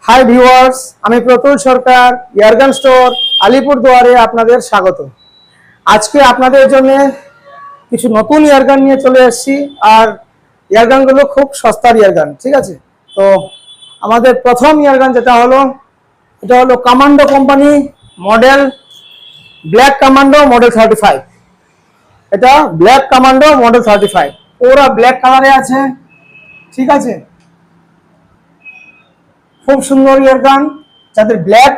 Hi viewers, আমি প্রতুল সরকার, air gun store, আলিপুরদুয়ারে আপনাদের স্বাগত। আজকে আপনাদের জন্য কিছু নতুন ইয়ারগান নিয়ে চলে এসেছি। আর ইয়ারগানগুলো খুব সস্তার ইয়ারগান, ঠিক আছে? তো আমাদের প্রথম ইয়ারগান যেটা হলো, এটা হলো commando company model black commando model 35। এটা ব্ল্যাক কমান্ডো মডেল 35 পুরো ব্ল্যাক কালারে আছে, ঠিক আছে? খুব সুন্দর ইয়ারগান। যাদের ব্ল্যাক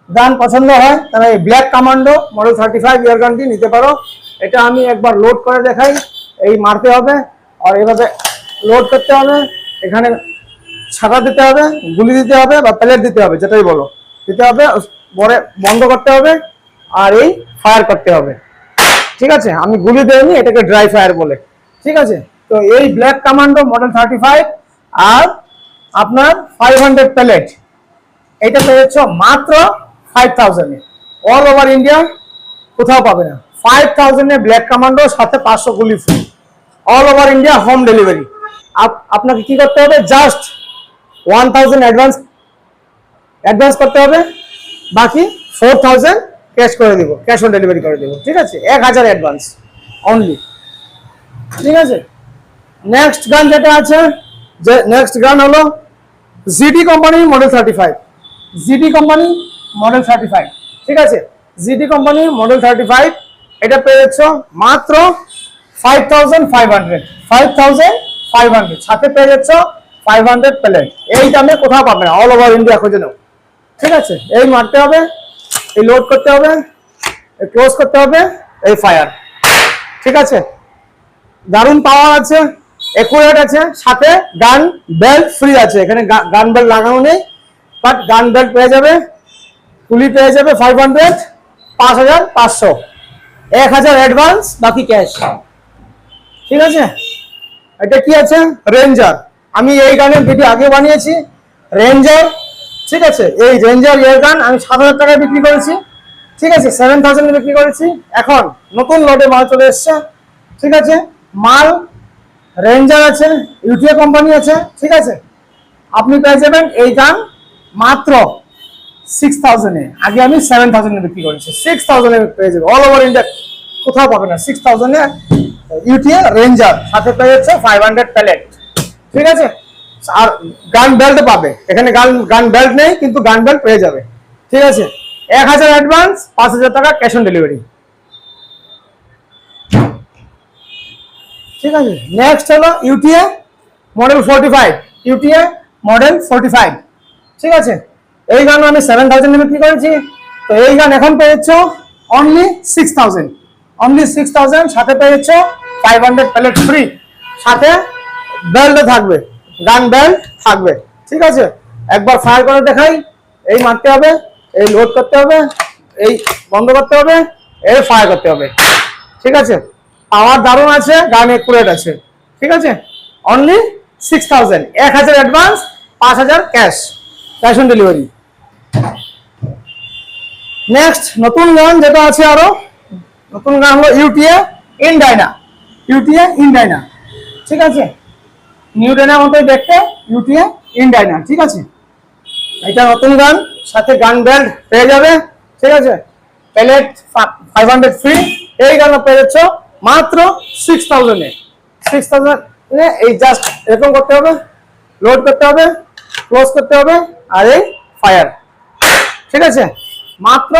গান পছন্দ হয় তারা এই ব্ল্যাক কমান্ডো মডেল 35 ইয়ারগানটি নিতে পারো। এটা আমি একবার লোড করে দেখাই। এই মারতে হবে আর এইভাবে লোড করতে হবে, এখানে ছাকা দিতে হবে, গুলি দিতে হবে বা প্যালেট দিতে হবে, যেটাই বলো দিতে হবে, পরে বন্ধ করতে হবে আর এই ফায়ার করতে হবে, ঠিক আছে? আমি গুলি দেইনি, এটাকে ড্রাই ফায়ার বলে, ঠিক আছে? তো এই ব্ল্যাক কমান্ডো মডেল 35 আর আপনার 500 প্যালেট, এটা পেয়েছো মাত্র 5000 এ। অল ওভার ইন্ডিয়া কোথাও পাবে না। 5000 এ ব্ল্যাক কমান্ডো, সাথে 500 গুলি free, all over India home delivery. আপনাকে কি করতে হবে, জাস্ট 1000 অ্যাডভান্স করতে হবে, বাকি 4000 ক্যাশ করে দিব, ক্যাশ অন ডেলিভারি করে দেবো, ঠিক আছে? 1000 অ্যাডভান্স অনলি, ঠিক আছে? নেক্সট গান যেটা আছে, যে নেক্সট গান হলো GD company model 35। GD company model 35, ঠিক আছে? জিডি কোম্পানি মডেল 35 এটা পেয়েছো মাত্র 5500, সাথে পেয়ে যাচ্ছ 500 প্লেট। এই দামে কোথাও পাবে না, অল ওভার ইন্ডিয়া খুঁজে নাও, ঠিক আছে? এই মারতে হবে, এই লোড করতে হবে, এই ক্লোজ করতে হবে, এই ফায়ার, ঠিক আছে? দারুণ পাওয়ার আছে, একুরেট আছে, সাথে গান বেল্ট ফ্রি আছে। এখানে গান বেল্ট লাগানো নেই, বাট গান বেল্ট পেয়ে যাবে, গুলি পেয়ে যাবে 500, 5500, 1000 অ্যাডভান্স, বাকি ক্যাশ, ঠিক আছে? এটা কি আছে, রেঞ্জার। আমি এই গানের ভিডিও আগে বানিয়েছি, রেঞ্জার, ঠিক আছে? এই রেঞ্জার ইয়ার গান আমি 7000 টাকায় বিক্রি করেছি, ঠিক আছে? 7000 এ বিক্রি করেছি। এখন নতুন লটে মাল চলে এসছে, ঠিক আছে? মাল রেঞ্জার আছে, ইউটিএ কোম্পানি আছে, ঠিক আছে? আপনি পেয়ে যাবেন এই গান মাত্র 6000 এ। আগে আমি 7000 এ বিক্রি করেছি, 6000 এ পেয়ে যাবে, অল ওভার ইন্ডিয়া কোথাও পাবে না। 6000 এ ইউটিএ রেঞ্জার, সাথে পেয়ে যাচ্ছে 500 প্যালেট, ঠিক আছে? আর গান বেল্ট পাবে, এখানে গান বেল্ট নেই, কিন্তু গান বেল্ট পেয়ে যাবে, ঠিক আছে? 1000 অ্যাডভান্স, 5000 টাকা ক্যাশ অন ডেলিভারি, ঠিক আছে? নেক্সট হলো ইউটিএ মডেল 45, ইউটিএ মডেল 45, ঠিক আছে? এই গান আমি 7000 এ বিক্রি করেছি। তো এই গান এখন পেয়েছ অনলি 6000, সাথে পেয়েছ 500 প্যালেট ফ্রি, সাথে বেল্ট থাকবে, গান বেল্ট থাকবে, ঠিক আছে? একবার ফায়ার করে দেখাই। এই মারতে হবে, এই লোড করতে হবে, এই বন্ধ করতে হবে, এই ফায়ার করতে হবে, ঠিক আছে? পাওয়ার দারুণ আছে, গান একুরেট আছে, ঠিক আছে? Only 6000, 1000 advance, 5000 cash on delivery. Next নতুন গান যেটা আছে, আরো নতুন গান হলো ইউটিএ ইনডাইনা, ইউটিএ ইনডাইনা, ঠিক আছে? নিউ ডাইনার মতোই দেখতে, ইউটিএ ইনডাইনা, ঠিক আছে? এটা নতুন গান, সাথে গান বেল্ট পেয়ে যাবে, ঠিক আছে? Palette 500 free. এই গান পেয়ে যাচ্ছ মাত্র 6000 এ। 6000 এ এই জাস্ট এরকম করতে হবে, লোড করতে হবে, ক্লোজ করতে হবে, আর এই ফায়ার, ঠিক আছে? মাত্র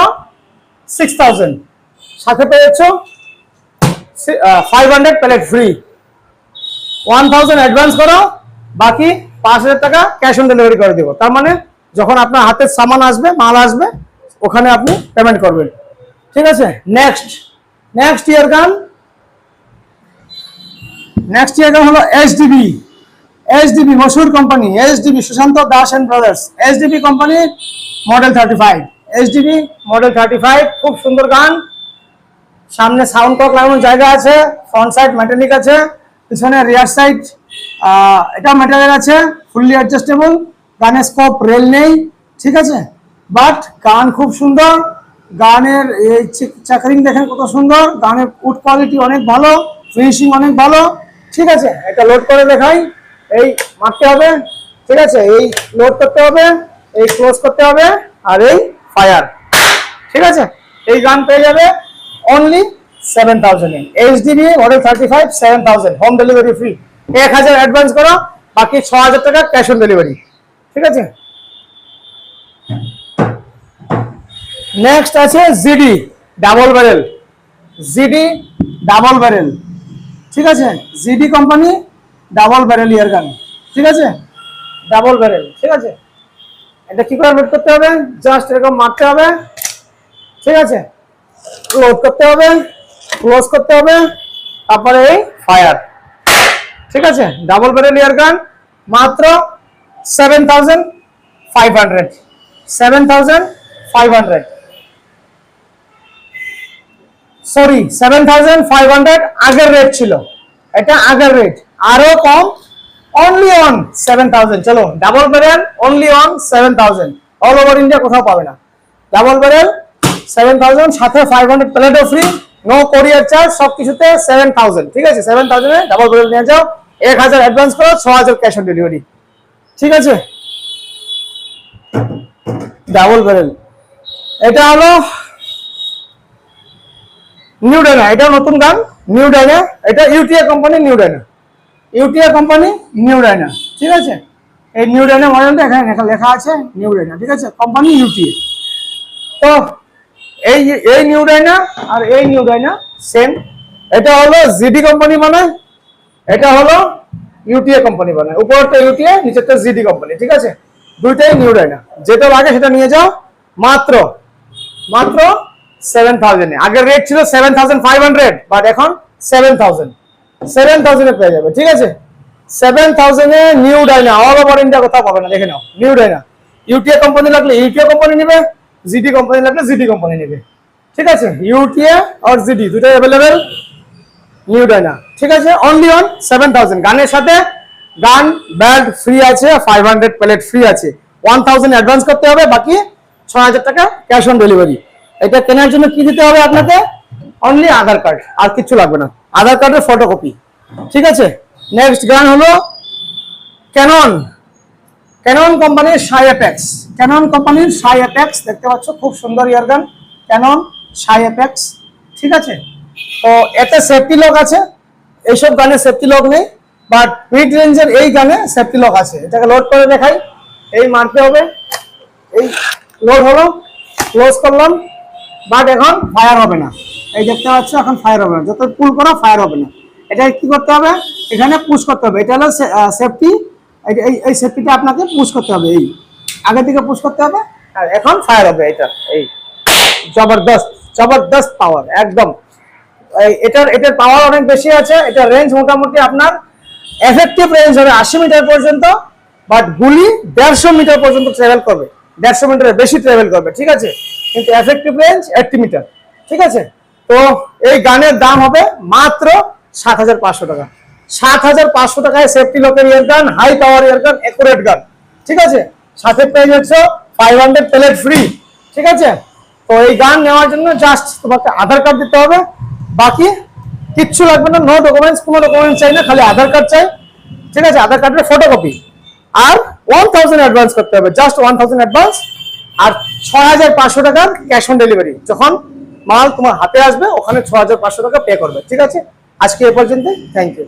6000, সাথে পেয়ে যাচ্ছ 500 প্যালেট ফ্রি। 1000 অ্যাডভান্স করো, বাকি 5000 টাকা ক্যাশ অন ডেলিভারি করে দেবো। তার মানে যখন আপনার হাতে সামান আসবে, মাল আসবে, ওখানে আপনি পেমেন্ট করবেন, ঠিক আছে? নেক্সট ইয়ার গান হলো এইচডিবি মশুর company, HDB Sushant Das and brothers, HDB company model 35, HDB model 35 খুব সুন্দর গান। সামনে সাউন্ড কক লাগানোর জায়গা আছে, ফ্রন্ট সাইড মেটালিক আছে, পিছনে রিয়ার সাইড এটা মেটালিক আছে, ফুললি অ্যাডজাস্টেবল। গানের স্কোপ রেল নেই, ঠিক আছে? বাট গান খুব সুন্দর। গানের এই চাকারিং দেখেন কত সুন্দর, গানের উড কোয়ালিটি অনেক ভালো, ফিনিশিং অনেক ভালো, ঠিক আছে? এটা লোড করে দেখাই। এই মারতে হবে, ঠিক আছে? এই লোড করতে হবে, এই ক্লোজ করতে হবে, আর এই ফায়ার। ঠিক আছে, এই গান পেয়ে যাবে অনলি 7000 এ। HDB model 35 7000, home delivery free. 1000 advance করো, বাকি 6000 টাকা ক্যাশ অন ডেলিভারি। ঠিক আছে, নেক্সট আছে GD double barrel. GD double barrel, ঠিক আছে, জিডি কোম্পানি ডাবল ব্যারেল ইয়ার গান। ঠিক আছে, ডাবল ব্যারেল। ঠিক আছে, এটা কি করে লোড করতে হবে, জাস্ট এরকম মারতে হবে। ঠিক আছে, লোড করতে হবে, ক্লোজ করতে হবে, তারপরে এই ফায়ার। ঠিক আছে, ডাবল ব্যারেল ইয়ার গান মাত্র 7500, 7500, সরি 7500 আগের রেট ছিল, এটা আগের রেট, আরো কম, অনলি অন 7000। চলো, double barrel only on 7000, all over India কোথাও পাবে না। ডাবল ব্যারেল 7000, সাথে 500 প্লেটও ফ্রি, নো কোরিয়ার চার্জ, সবকিছুতে 7000। ঠিক আছে, 7000 এ ডাবল ব্যারেল নিয়ে যাও, 1000 অ্যাডভান্স করো, 6000 ক্যাশ অন ডেলিভারি। ঠিক আছে, ডাবল ব্যারেল। এটা হলো নিউ ডাইনা, এটা নতুন গান, নিউ ডাইনা। এটা UTA company new Dyna, UTA company new Dyna. ঠিক আছে, এই নিউ ডাইনা মডেলটা এখানে লেখা আছে নিউ ডাইনা। ঠিক আছে, কোম্পানি ইউটিএ। তো এই এই নিউ ডাইনা আর এই নিউ ডাইনা সেম। এটা হলো জিডি কোম্পানি বানায়, এটা হলো ইউটিএ কোম্পানি বানায়। উপরটা ইউটিএ, নিচেরটা জিডি কোম্পানি। ঠিক আছে, দুইটাই নিউ ডাইনা, যেটা লাগে সেটা নিয়ে যাও, মাত্র মাত্র 7000 এ। আগের রেট ছিল 7500, বাট এখন 7000 এ পেয়ে যাবে। ঠিক আছে, 7000 a new Dyna, all over India কোথাও পাবে না। দেখে নাও, নিউ ডাইনা। ইউটিএ কোম্পানি লাগলে ইউটিএ কোম্পানি নেবে, জিডি কোম্পানি লাগলে জিডি কোম্পানি নেবে। ঠিক আছে, ইউটিএ আর জিডি দুটোই অ্যাভেলেবেল, নিউ ডাইনা। ঠিক আছে, অনলি অন 7000। গানের সাথে গান বেল্ট ফ্রি আছে, 500 প্লেট ফ্রি আছে। 1000 অ্যাডভান্স করতে হবে, বাকি 6000 টাকা ক্যাশ অন ডেলিভারি। এটা কেনার জন্য কি দিতে হবে আপনাকে, অনলি আধার কার্ড, আর কিছু লাগবে না, আধার কার্ডের ফটোকপি। ঠিক আছে, নেক্সট গান হলো ক্যানন, ক্যানন কোম্পানির শাই অ্যাপেক্স। ক্যানন কোম্পানির শাই অ্যাপেক্স দেখতে পাচ্ছ, খুব সুন্দর ইয়ার গান, ক্যানন শাই অ্যাপেক্স। ঠিক আছে, তো এতে সেফটি লক আছে, এইসব গানে সেফটি লক নেই, বাট মিড রেঞ্জের এই গানে সেফটি লক আছে। এটাকে লোড করে দেখাই, এই মারতে হবে, এই লোড হলো, ক্লোজ করলাম, বাট এখন ফায়ার হবে না। এই দেখতে পাচ্ছ, এখন ফায়ার হবে না, যত পুল করো ফায়ার হবে না। এটা কি করতে হবে, এখানে পুশ করতে হবে, এটা হলো সেফটি। এই সেফটিটা আপনাকে পুশ করতে হবে, এই আগে থেকে পুশ করতে হবে, আর এখন ফায়ার হবে। এটা এই জবরদস্ত জবরদস্ত পাওয়ার একদম। এটার পাওয়ার অনেক বেশি আছে। এটা রেঞ্জ মোটামুটি আপনার এফেক্টিভ রেঞ্জ হবে 80 মিটার পর্যন্ত, বাট গুলি 150 মিটার পর্যন্ত ট্রাভেল করবে, 150 মিটারের বেশি ট্রাভেল করবে। ঠিক আছে, কিন্তু এফেক্টিভ রেঞ্জ 80 মিটার। ঠিক আছে, তো এই গানের দাম হবে মাত্র 7500 টাকা। 7500 টাকায় সেফটি লকের ইয়ার গান, হাই পাওয়ার ইয়ার গান, একুরেট গান। ঠিক আছে, সাথে পেয়ে যাচ্ছ 500 প্লেট ফ্রি। ঠিক আছে, তো এই গান নেওয়ার জন্য জাস্ট তোমাকে আধার কার্ড দিতে হবে, বাকি কিচ্ছু লাগবে না, নো ডকুমেন্টস, কোনো ডকুমেন্টস চাই না, খালি আধার কার্ড চাই। ঠিক আছে, আধার কার্ডের ফটোকপি, আর 1000 অ্যাডভান্স করতে হবে, জাস্ট 1000 অ্যাডভান্স, আর 6500 টাকার ক্যাশ অন ডেলিভারি। যখন মাল তোমার হাতে আসবে, ওখানে 6500 টাকা পে করবে। ঠিক আছে, আজকে এ পর্যন্ত, থ্যাংক ইউ।